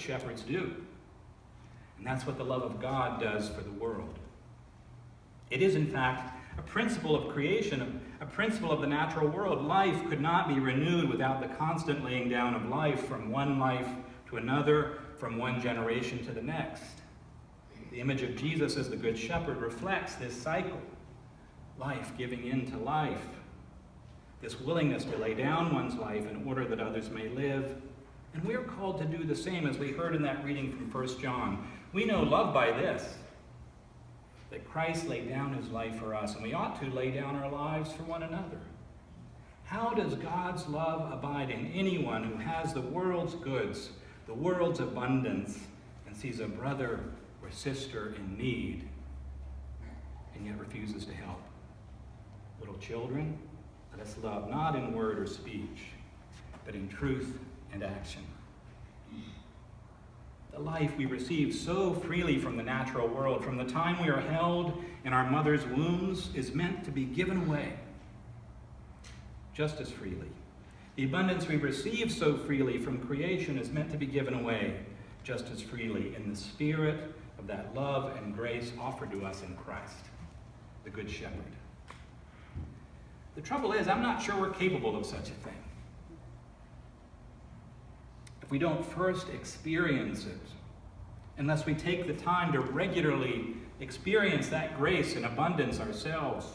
shepherds do. And that's what the love of God does for the world. It is, in fact, a principle of creation, a principle of the natural world. Life could not be renewed without the constant laying down of life from one life to another, from one generation to the next. The image of Jesus as the Good Shepherd reflects this cycle. Life giving in to life. This willingness to lay down one's life in order that others may live. And we're called to do the same, as we heard in that reading from 1 John. We know love by this, that Christ laid down his life for us, and we ought to lay down our lives for one another. How does God's love abide in anyone who has the world's goods, the world's abundance, and sees a brother or sister in need, and yet refuses to help? Little children, let us love not in word or speech, but in truth and action. The life we receive so freely from the natural world, from the time we are held in our mother's wombs, is meant to be given away just as freely. The abundance we receive so freely from creation is meant to be given away just as freely in the spirit of that love and grace offered to us in Christ, the Good Shepherd. The trouble is, I'm not sure we're capable of such a thing. If we don't first experience it, unless we take the time to regularly experience that grace and abundance ourselves.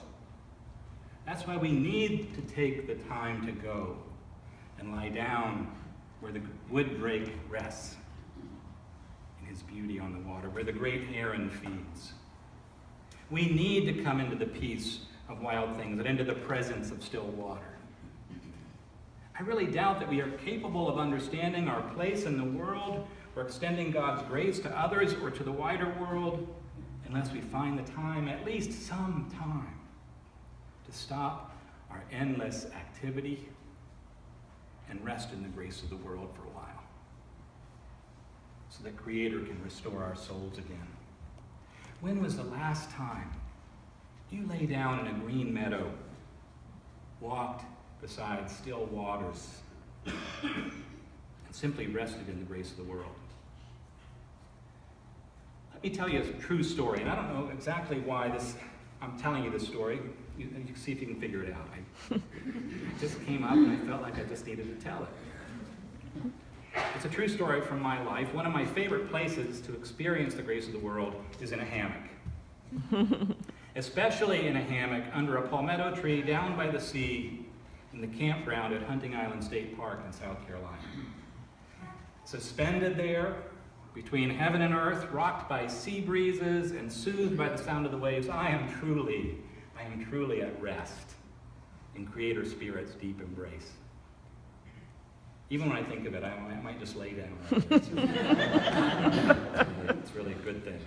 That's why we need to take the time to go and lie down where the wood drake rests in his beauty on the water, where the great heron feeds. We need to come into the peace of wild things and into the presence of still water. I really doubt that we are capable of understanding our place in the world or extending God's grace to others or to the wider world unless we find the time, at least some time, to stop our endless activity and rest in the grace of the world for a while, so that Creator can restore our souls again. When was the last time you lay down in a green meadow, walked beside still waters, and simply rested in the grace of the world? Let me tell you a true story, and I don't know exactly why I'm telling you this story. You can see if you can figure it out. It just came up and I felt like I just needed to tell it. It's a true story from my life. One of my favorite places to experience the grace of the world is in a hammock. Especially in a hammock under a palmetto tree down by the sea in the campground at Hunting Island State Park in South Carolina. Suspended there between heaven and earth, rocked by sea breezes and soothed by the sound of the waves, I am truly at rest in Creator Spirit's deep embrace. Even when I think of it, I might just lay down. It's really a good thing.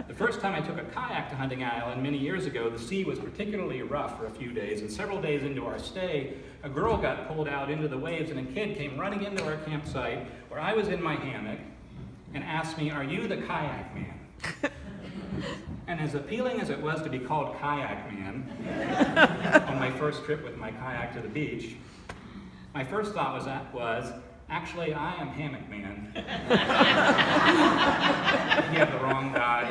The first time I took a kayak to Hunting Island many years ago, the sea was particularly rough for a few days, and several days into our stay, a girl got pulled out into the waves, and a kid came running into our campsite where I was in my hammock and asked me, "Are you the kayak man?" And as appealing as it was to be called kayak man on my first trip with my kayak to the beach, my first thought was actually, I am hammock man. You have the wrong guy,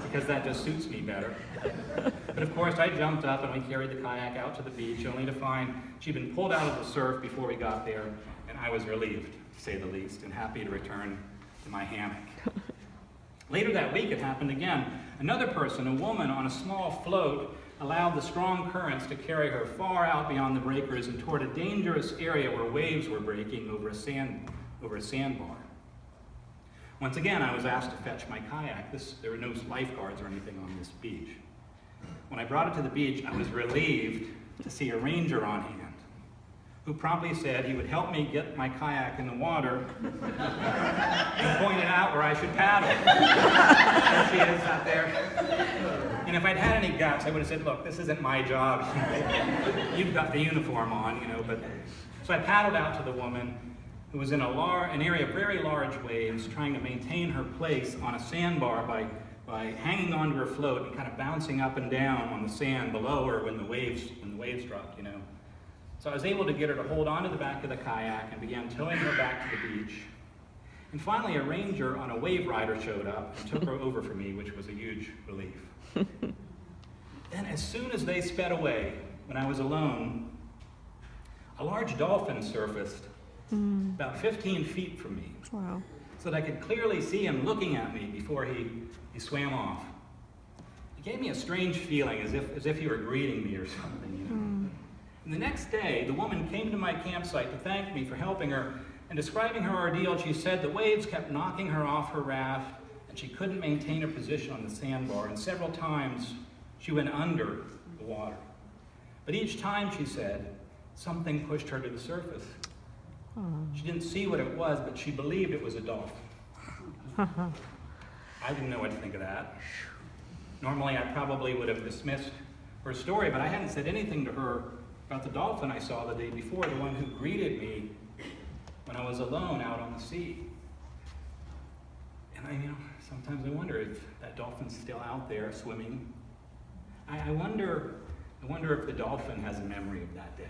because that just suits me better. But of course, I jumped up and we carried the kayak out to the beach, only to find she'd been pulled out of the surf before we got there, and I was relieved, to say the least, and happy to return to my hammock. Later that week, it happened again. Another person, a woman on a small float, allowed the strong currents to carry her far out beyond the breakers and toward a dangerous area where waves were breaking over a sandbar. Once again, I was asked to fetch my kayak. There were no lifeguards or anything on this beach. When I brought it to the beach, I was relieved to see a ranger on hand, who promptly said he would help me get my kayak in the water and pointed out where I should paddle. There she is out there. And if I'd had any guts, I would have said, "Look, this isn't my job. You've got the uniform on, But so I paddled out to the woman who was in an area of very large waves, trying to maintain her place on a sandbar by hanging onto her float and kind of bouncing up and down on the sand below her when the waves dropped, So I was able to get her to hold onto the back of the kayak and began towing her back to the beach. And finally, a ranger on a wave rider showed up and took her over for me, which was a huge relief. Then, as soon as they sped away, when I was alone, a large dolphin surfaced about 15 feet from me. Wow. So that I could clearly see him looking at me before he swam off. It gave me a strange feeling, as if he were greeting me or something, you know. And the next day, the woman came to my campsite to thank me for helping her, and describing her ordeal, she said the waves kept knocking her off her raft, and she couldn't maintain her position on the sandbar, and several times she went under the water. But each time, she said, something pushed her to the surface. She didn't see what it was, but she believed it was a dolphin. I didn't know what to think of that. Normally, I probably would have dismissed her story, but I hadn't said anything to her about the dolphin I saw the day before, the one who greeted me when I was alone out on the sea. And sometimes I wonder if that dolphin's still out there swimming. I wonder if the dolphin has a memory of that day.